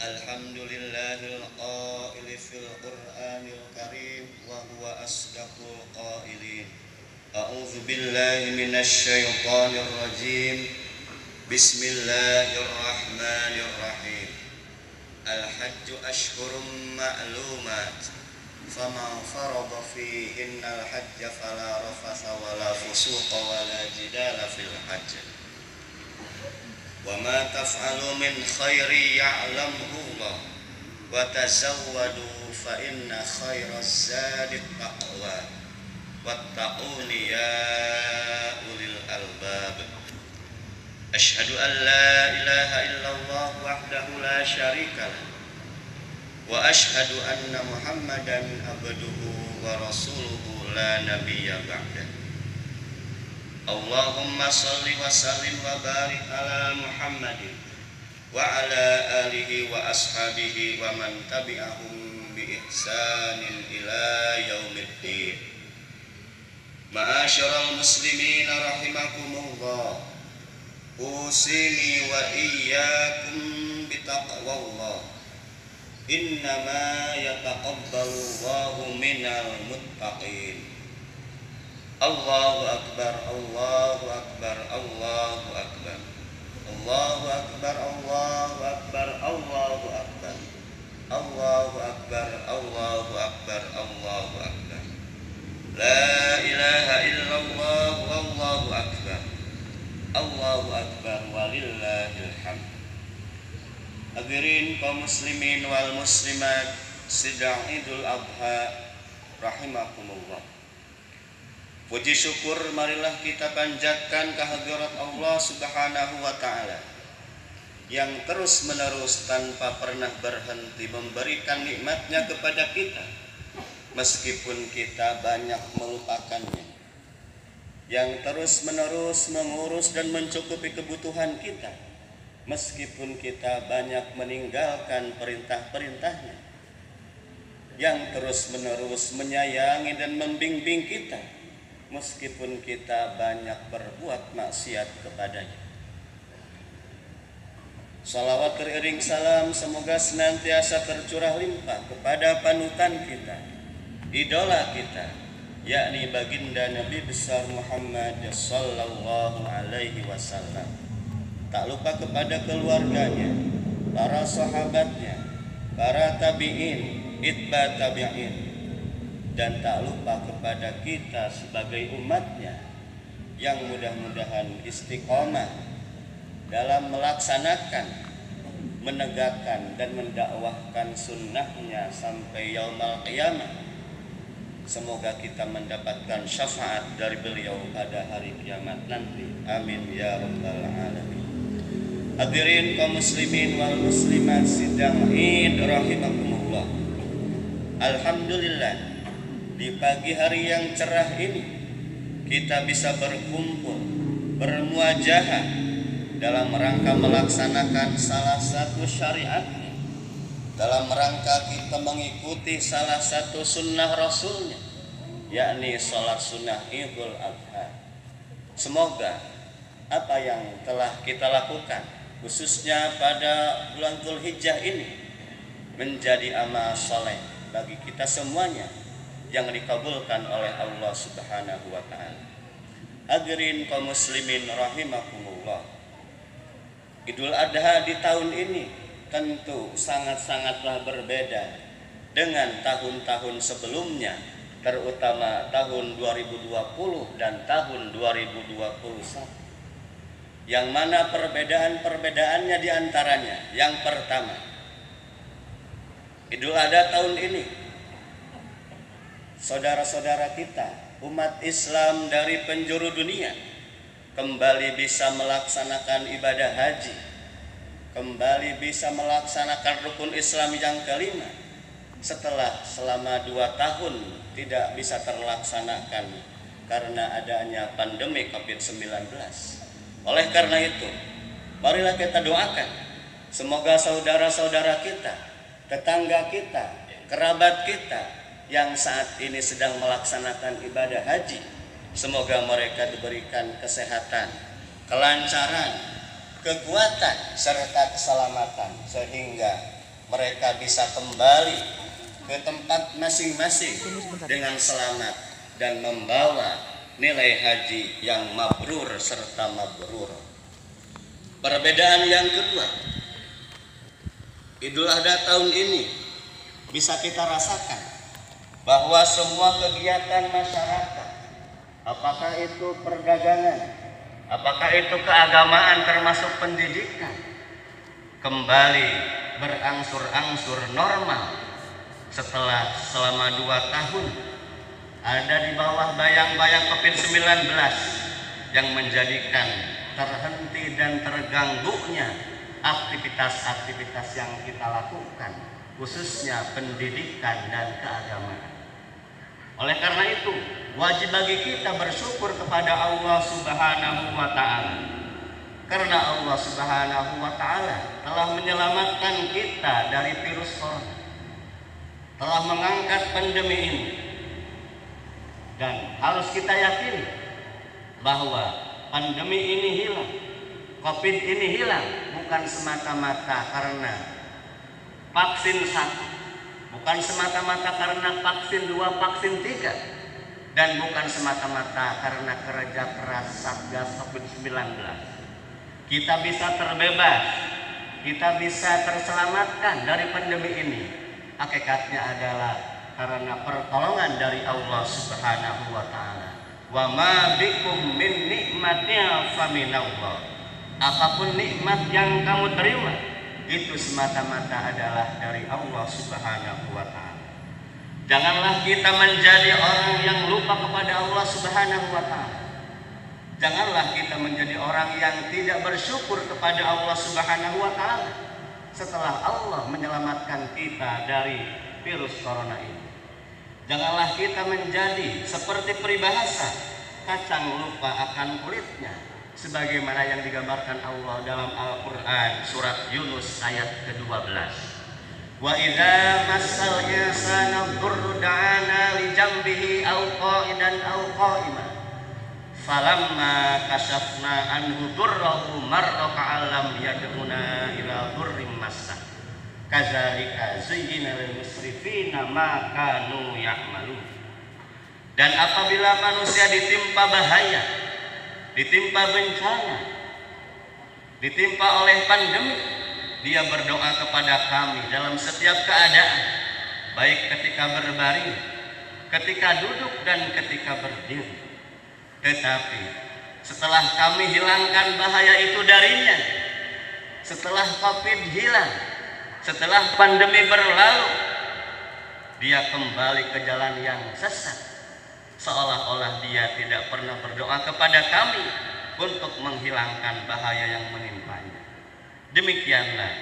Alhamdulillahil qail fil Qur'anil Karim wa huwa asdaqul qailin. A'udzu billahi minasy syaithanir rajim. Bismillahirrahmanirrahim. Al-hajju ashhurum ma'lumat. Faman farada fihinnal hajja fala rafatha wala fusuqa wala jidala fil hajj. Wa ma taf'alu min khairi ya'lamuhu Allah wa tazawwadu fa inna khairaz zadi taqwa wattaquni ya ulil albab. Asyhadu an la ilaha illallah wahdahu la syarika lah wa asyhadu anna Muhammadan abduhu wa rasuluhu la nabiyya ba'dah. Allahumma salli wa sallim wa barik ala Muhammadin wa ala alihi wa ashabihi wa man tabi'ahum bi ihsanin ila yaumiddin. Ma'asyiral muslimin rahimakumullah, usini wa iyyakum bitaqwallah. Innama yataqabbalu Allahu minal muttaqin. Allahu akbar, Allahu akbar, Allahu akbar. Allahu akbar, Allahu akbar, Allahu akbar. Allahu akbar, Allahu akbar, Allahu akbar. La ilaha illallah, wallahu akbar. Allahu akbar walillahil hamd. Hadirin kaum muslimin wal muslimat sidang Idul Adha rahimakumullah. Puji syukur marilah kita panjatkan kehadirat Allah Subhanahu wa ta'ala yang terus menerus tanpa pernah berhenti memberikan nikmatnya kepada kita meskipun kita banyak melupakannya, yang terus menerus mengurus dan mencukupi kebutuhan kita meskipun kita banyak meninggalkan perintah-perintahnya, yang terus menerus menyayangi dan membimbing kita meskipun kita banyak berbuat maksiat kepadanya. Salawat teriring salam semoga senantiasa tercurah limpah kepada panutan kita, idola kita, yakni baginda Nabi besar Muhammad sallallahu alaihi wasallam. Tak lupa kepada keluarganya, para sahabatnya, para tabi'in, itba tabi'in, dan tak lupa kepada kita sebagai umatnya yang mudah-mudahan istiqomah dalam melaksanakan, menegakkan dan mendakwahkan sunnahnya sampai yaumul qiyamah. Semoga kita mendapatkan syafaat dari beliau pada hari kiamat nanti. Amin ya rabbal alamin. Hadirin kaum muslimin wal muslimat sidang Id rahimakumullah. Alhamdulillah, di pagi hari yang cerah ini kita bisa berkumpul, bermuajahah dalam rangka melaksanakan salah satu syariatnya, dalam rangka kita mengikuti salah satu sunnah Rasulnya, yakni sholat sunnah Idul Adha. Semoga apa yang telah kita lakukan khususnya pada bulan Dzulhijjah ini menjadi amal soleh bagi kita semuanya yang dikabulkan oleh Allah Subhanahu wa ta'ala. Hadirin kaum muslimin rahimakumullah. Idul Adha di tahun ini tentu sangat-sangatlah berbeda dengan tahun-tahun sebelumnya, terutama tahun 2020 dan tahun 2021. Yang mana perbedaan-perbedaannya diantaranya, yang pertama, Idul Adha tahun ini saudara-saudara kita umat Islam dari penjuru dunia kembali bisa melaksanakan ibadah haji, kembali bisa melaksanakan rukun Islam yang kelima setelah selama 2 tahun tidak bisa terlaksanakan karena adanya pandemi COVID-19. Oleh karena itu, marilah kita doakan semoga saudara-saudara kita, tetangga kita, kerabat kita yang saat ini sedang melaksanakan ibadah haji, semoga mereka diberikan kesehatan, kelancaran, kekuatan serta keselamatan sehingga mereka bisa kembali ke tempat masing-masing dengan selamat dan membawa nilai haji yang mabrur serta mabrur. Perbedaan yang kedua, Idul Adha tahun ini bisa kita rasakan bahwa semua kegiatan masyarakat, apakah itu perdagangan, apakah itu keagamaan termasuk pendidikan, kembali berangsur-angsur normal setelah selama 2 tahun ada di bawah bayang-bayang COVID-19 yang menjadikan terhenti dan terganggunya aktivitas-aktivitas yang kita lakukan, khususnya pendidikan dan keagamaan. Oleh karena itu, wajib bagi kita bersyukur kepada Allah Subhanahu wa Ta'ala, karena Allah Subhanahu wa Ta'ala telah menyelamatkan kita dari virus corona, telah mengangkat pandemi ini, dan harus kita yakini bahwa pandemi ini hilang, COVID ini hilang bukan semata-mata karena vaksin 1, bukan semata-mata karena vaksin 2, vaksin 3, dan bukan semata-mata karena kerja keras Satgas COVID-19. Kita bisa terbebas, kita bisa terselamatkan dari pandemi ini. Hakikatnya adalah karena pertolongan dari Allah Subhanahu wa Ta'ala. Wa ma bikum min nikmatin faminallah. Apapun nikmat yang kamu terima itu semata-mata adalah dari Allah Subhanahu wa Ta'ala. Janganlah kita menjadi orang yang lupa kepada Allah Subhanahu wa Ta'ala. Janganlah kita menjadi orang yang tidak bersyukur kepada Allah Subhanahu wa Ta'ala setelah Allah menyelamatkan kita dari virus corona ini. Janganlah kita menjadi seperti peribahasa kacang lupa akan kulitnya, sebagaimana yang digambarkan Allah dalam Al-Quran surat Yunus ayat ke-12. Wa idza massal insana dhurru da'ana li jambihi aw qa'idan aw qa'iman falamma kashafna anhu dhurrahu marra ka'allam yad'una ila dhurrim massah kadzalika zuyyina lil musrifina ma kanu ya'malun. Dan apabila manusia ditimpa bahaya, ditimpa bencana, ditimpa oleh pandemi, dia berdoa kepada kami dalam setiap keadaan, baik ketika berbaring, ketika duduk, dan ketika berdiri. Tetapi setelah kami hilangkan bahaya itu darinya, setelah COVID hilang, setelah pandemi berlalu, dia kembali ke jalan yang sesat, seolah-olah dia tidak pernah berdoa kepada kami untuk menghilangkan bahaya yang menimpanya. Demikianlah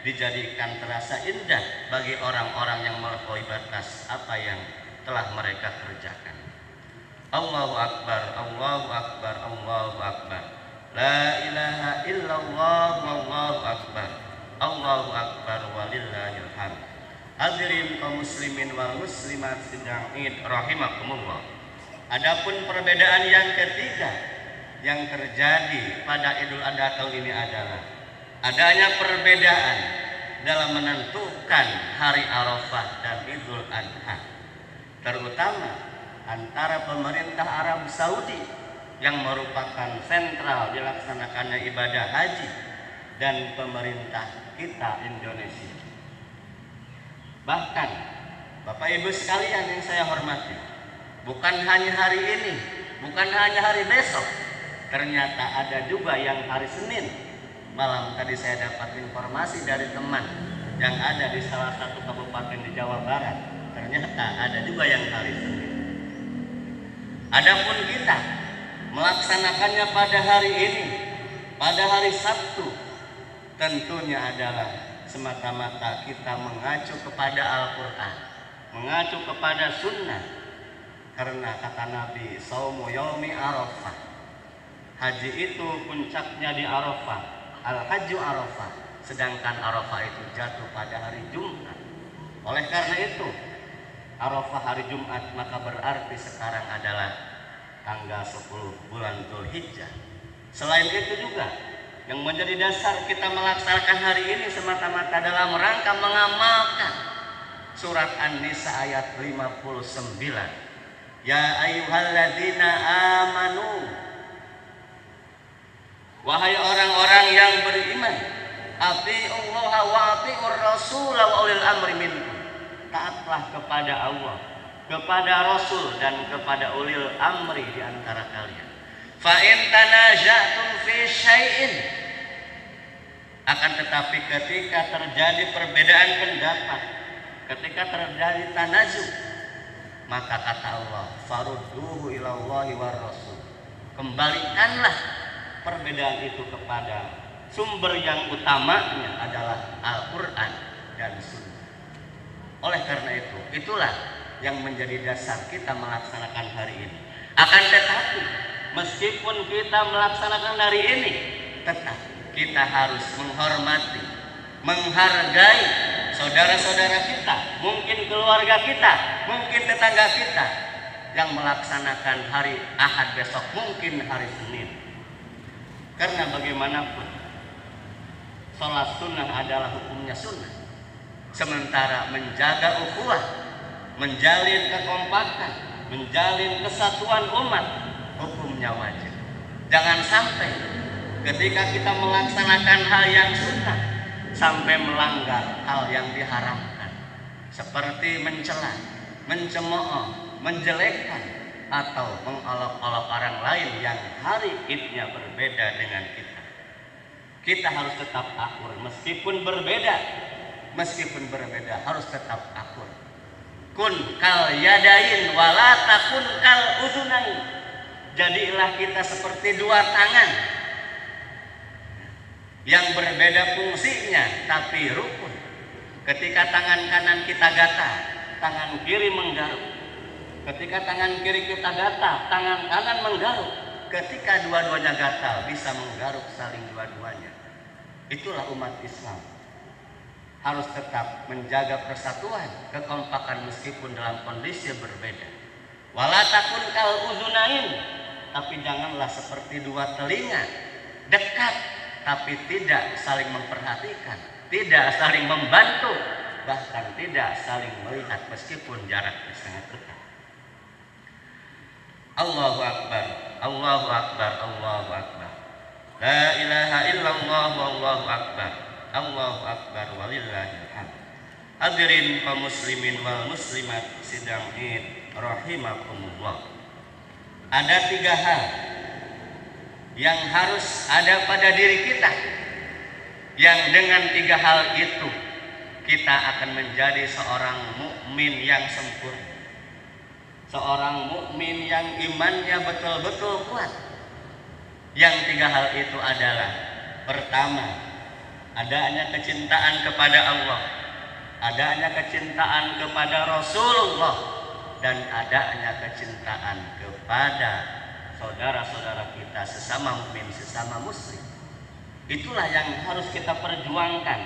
dijadikan terasa indah bagi orang-orang yang melampaui batas apa yang telah mereka kerjakan. Allahu Akbar, Allahu Akbar, Allahu Akbar. La ilaha illallah, wallahu akbar. Allahu Akbar walillahil hamd. Hadirin kaum muslimin wal muslimat sidang Id rahimakumullah. Adapun perbedaan yang ketiga yang terjadi pada Idul Adha tahun ini adalah adanya perbedaan dalam menentukan hari Arafah dan Idul Adha, terutama antara pemerintah Arab Saudi yang merupakan sentral dilaksanakannya ibadah haji dan pemerintah kita Indonesia. Bahkan Bapak Ibu sekalian yang saya hormati, bukan hanya hari ini, bukan hanya hari besok, ternyata ada juga yang hari Senin. Malam tadi saya dapat informasi dari teman yang ada di salah satu kabupaten di Jawa Barat, ternyata ada juga yang hari Senin. Adapun kita melaksanakannya pada hari ini, pada hari Sabtu, tentunya adalah semata-mata kita mengacu kepada Al-Quran, mengacu kepada Sunnah, karena kata Nabi, saumu yaumi Arafah, haji itu puncaknya di Arafah, al-hajju Arafah, sedangkan Arafah itu jatuh pada hari Jumat. Oleh karena itu, Arafah hari Jumat, maka berarti sekarang adalah tanggal 10 bulan Dzulhijjah. Selain itu juga Yang menjadi dasar kita melaksanakan hari ini semata-mata dalam rangka mengamalkan surat An-Nisa ayat 59. Ya ayyuhalladzina amanu, wahai orang-orang yang beriman, atiullaha wa atiur rasul wa ulil amri minkum, taatlah kepada Allah, kepada Rasul, dan kepada ulil amri di antara kalian. Fa in tanaza'tum fi syai'in, akan tetapi ketika terjadi perbedaan pendapat, ketika terjadi tanazu, maka kata Allah, farudduhu ilallahi war rasul, kembalikanlah perbedaan itu kepada sumber yang utamanya adalah Al-Quran dan Sunnah. Oleh karena itu, itulah yang menjadi dasar kita melaksanakan hari ini. Akan tetapi, meskipun kita melaksanakan hari ini, tetap kita harus menghormati, menghargai saudara-saudara kita, mungkin keluarga kita, mungkin tetangga kita yang melaksanakan hari Ahad besok, mungkin hari Senin. Karena bagaimanapun sholat sunnah adalah hukumnya sunnah. Sementara menjaga ukhuwah, menjalin kekompakan, menjalin kesatuan umat, hukumnya wajib. Jangan sampai ketika kita melaksanakan hal yang sunnah sampai melanggar hal yang diharamkan, seperti mencela, mencemooh, menjelekkan, atau mengolok-olok orang lain yang hari idnya berbeda dengan kita. Kita harus tetap akur meskipun berbeda, harus tetap akur. Kun kal yadain wala takun kal uzunain. Jadilah kita seperti dua tangan yang berbeda fungsinya tapi rukun. Ketika tangan kanan kita gatal, tangan kiri menggaruk. Ketika tangan kiri kita gatal, tangan kanan menggaruk. Ketika dua-duanya gatal, bisa menggaruk saling dua-duanya. Itulah umat Islam. Harus tetap menjaga persatuan, kekompakan meskipun dalam kondisi berbeda. Wala takun kal uzunain, tapi janganlah seperti dua telinga, dekat tapi tidak saling memperhatikan, tidak saling membantu, bahkan tidak saling melihat meskipun jaraknya sangat dekat. Allahu Akbar, Allahu Akbar, Allahu Akbar. La ilaha illallah wallahu akbar. Allahu Akbar walillahil hamd. Hadirin kaum muslimin wal muslimat sidang Id rahimakumullah. Ada 3 hal yang harus ada pada diri kita, yang dengan 3 hal itu kita akan menjadi seorang mukmin yang sempurna, seorang mukmin yang imannya betul-betul kuat. Yang 3 hal itu adalah: pertama, adanya kecintaan kepada Allah, adanya kecintaan kepada Rasulullah, dan adanya kecintaan kepada saudara-saudara kita sesama mukmin, sesama muslim. Itulah yang harus kita perjuangkan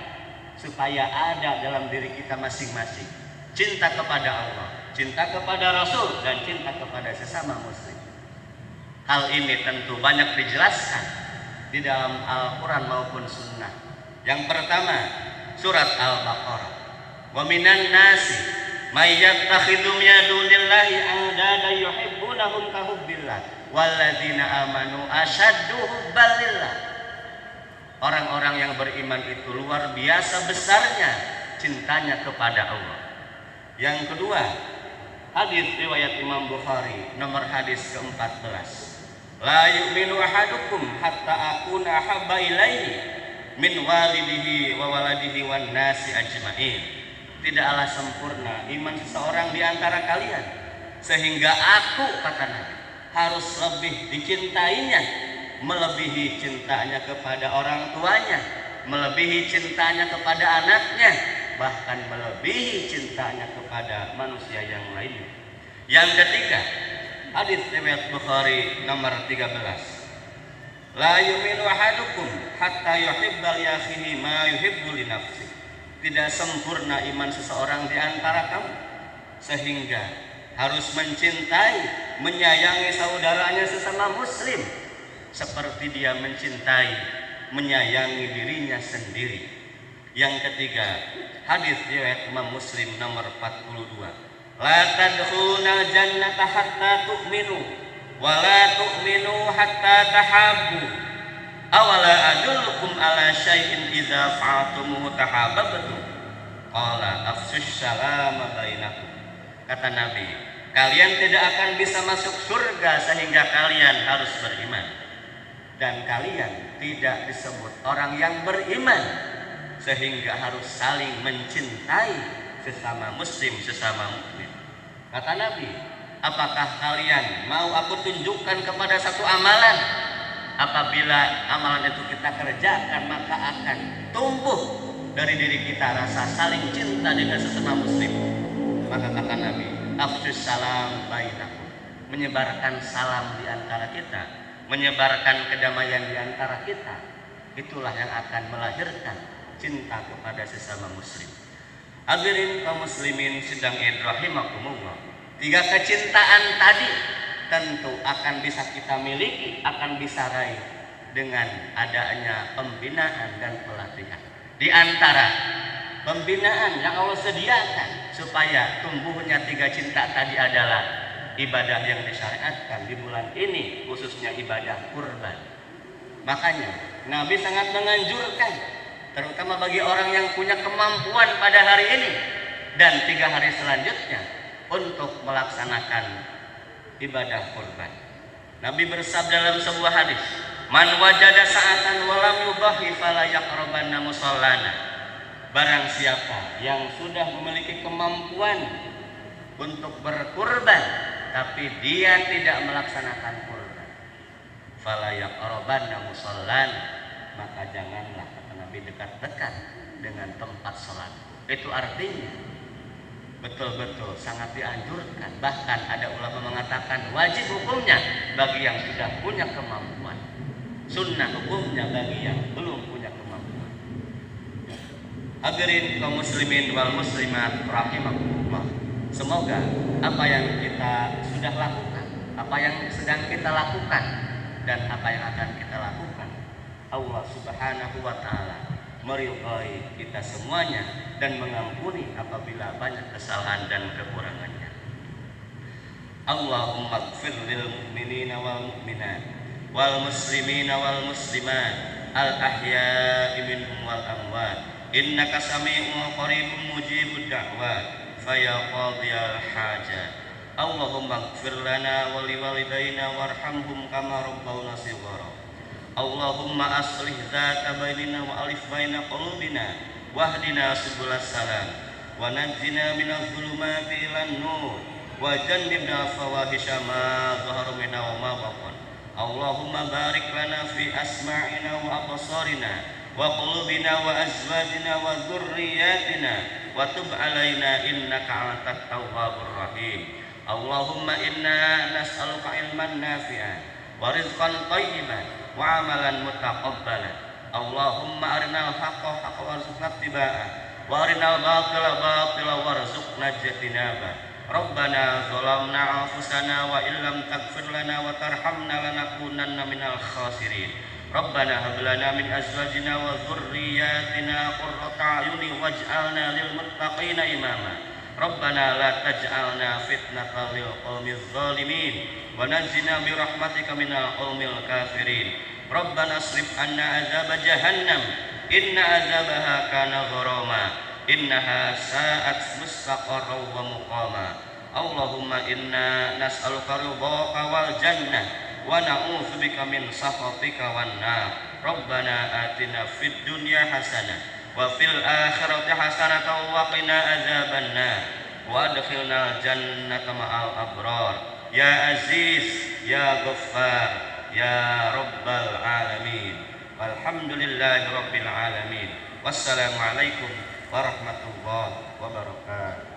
supaya ada dalam diri kita masing-masing. Cinta kepada Allah, cinta kepada Rasul, dan cinta kepada sesama muslim. Hal ini tentu banyak dijelaskan di dalam Al-Quran maupun Sunnah. Yang pertama, surat Al-Baqarah. Wa minan nasi may yattakhidhu min dunillahi andada yuhibbunahum ka hubbillah walladzina amanu ashaddu hubban lillah. Orang-orang yang beriman itu luar biasa besarnya cintanya kepada Allah. Yang kedua, hadis riwayat Imam Bukhari nomor hadis ke-14. La yu'minu ahadukum hatta akuna ahabba ilaihi min walidihi wa waladihi wan nasi ajma'in. Tidaklah sempurna iman seseorang di antara kalian sehingga aku, kata Nabi, harus lebih dicintainya, melebihi cintanya kepada orang tuanya, melebihi cintanya kepada anaknya, bahkan melebihi cintanya kepada manusia yang lainnya. Yang ketiga, hadis riwayat Bukhari nomor 13. La yu'minu ahadukum hatta yuhibba li akhihi ma yuhibbu li nafsihi. Tidak sempurna iman seseorang di antara kamu sehingga harus mencintai, menyayangi saudaranya sesama muslim seperti dia mencintai menyayangi dirinya sendiri. Yang ketiga, hadis riwayat Imam Muslim nomor 42. La tadkhulunal jannata hatta tu'minu wa la tu'minu hatta tahabbu. Awala adullukum ala syai'in idza fa'altumuhu tahabbtum. Qala afsyus salama bainakum. Kata Nabi, kalian tidak akan bisa masuk surga sehingga kalian harus beriman. Dan kalian tidak disebut orang yang beriman sehingga harus saling mencintai sesama muslim, sesama mukmin. Kata Nabi, apakah kalian mau aku tunjukkan kepada satu amalan? Apabila amalan itu kita kerjakan, maka akan tumbuh dari diri kita rasa saling cinta dengan sesama muslim. Maka kata Nabi, afsyus salam bainakum, menyebarkan salam di antara kita, menyebarkan kedamaian di antara kita. Itulah yang akan melahirkan cinta kepada sesama muslim. Hadirin kaum muslimin sedang rahimakumullah. 3 kecintaan tadi tentu akan bisa kita miliki, akan bisa raih dengan adanya pembinaan dan pelatihan. Di antara pembinaan yang Allah sediakan supaya tumbuhnya 3 cinta tadi adalah ibadah yang disyariatkan di bulan ini, khususnya ibadah kurban. Makanya Nabi sangat menganjurkan, terutama bagi orang yang punya kemampuan pada hari ini dan 3 hari selanjutnya, untuk melaksanakan ibadah kurban. Nabi bersabda dalam sebuah hadis, man wajada sa'atan walam yubahi fala yaqrabanna musallana. Barang siapa yang sudah memiliki kemampuan untuk berkurban tapi dia tidak melaksanakan kurban, fala yaqrabanna musallana, maka janganlah, kata Nabi, dekat-dekat dengan tempat sholat. Itu artinya betul-betul sangat dianjurkan. Bahkan ada ulama mengatakan wajib hukumnya bagi yang sudah punya kemampuan, sunnah hukumnya bagi yang belum punya kemampuan. Hadirin kaum muslimin wal muslimat rahimakumullah. Semoga apa yang kita sudah lakukan, apa yang sedang kita lakukan, dan apa yang akan kita lakukan, Allah Subhanahu wa ta'ala meridhai kita semuanya dan mengampuni apabila banyak kesalahan dan kekurangannya. Allahumma ighfir lil mu'minina wal mu'minat wal muslimina wal muslimat al ahya'i minhum wal amwat innaka sami'un qaribun mujibud da'wat faya qadiyal hajat. Allahumma ighfir lana wa liwalidayna warhamhum kama rabbawna shighara. Allahumma aslih dzata bainina wa alif baina qulubina wahdina subulas salam wa najjina minadh dhulumati ilan nur wa jannibna fawahisha ma dhahara minna wa ma batan. Allahumma barik lana fi asma'ina wa absarina wa qulubina wa azwajina wa dhurriyyatina wa tub alaina innaka antat tawwabur rahim. Allahumma inna nas'aluka ilman nafi'an wa rizqan thayyiban wa amalan mutaqabbalan. Allahumma arinal haqqa haqqa warzuqna ittiba'ah wa arinal batila batila warzuqna ijtinaba. Rabbana zalamna anfusana wa illam taghfir lana wa tarhamna lanakunanna minal khasirin. Rabbana hab lana min azwajina wa dhurriyyatina qurrata a'yunin waj'alna lil muttaqina imama. Rabbana la taj'alna fitnatan lil qaumiz zalimin wa najjina bi rahmatika minal qaumil kafirin. Rabbana asrif anna azab jahannam inna azabaha kana gharama innaha sa'at mustaqarran wa muqama. Allahumma inna nas'aluka ridhaka wal jannah wa na'udzubika min sakhatika wan nar. Rabbana atina fid dunya hasanah wa fil akhirati hasanatan wa qina azaban nar wa adkhilna jannata ma'al abrar ya aziz ya ghaffar ya rabbal alamin. Walhamdulillahi rabbil alamin. Wassalamualaikum warahmatullahi wabarakatuh.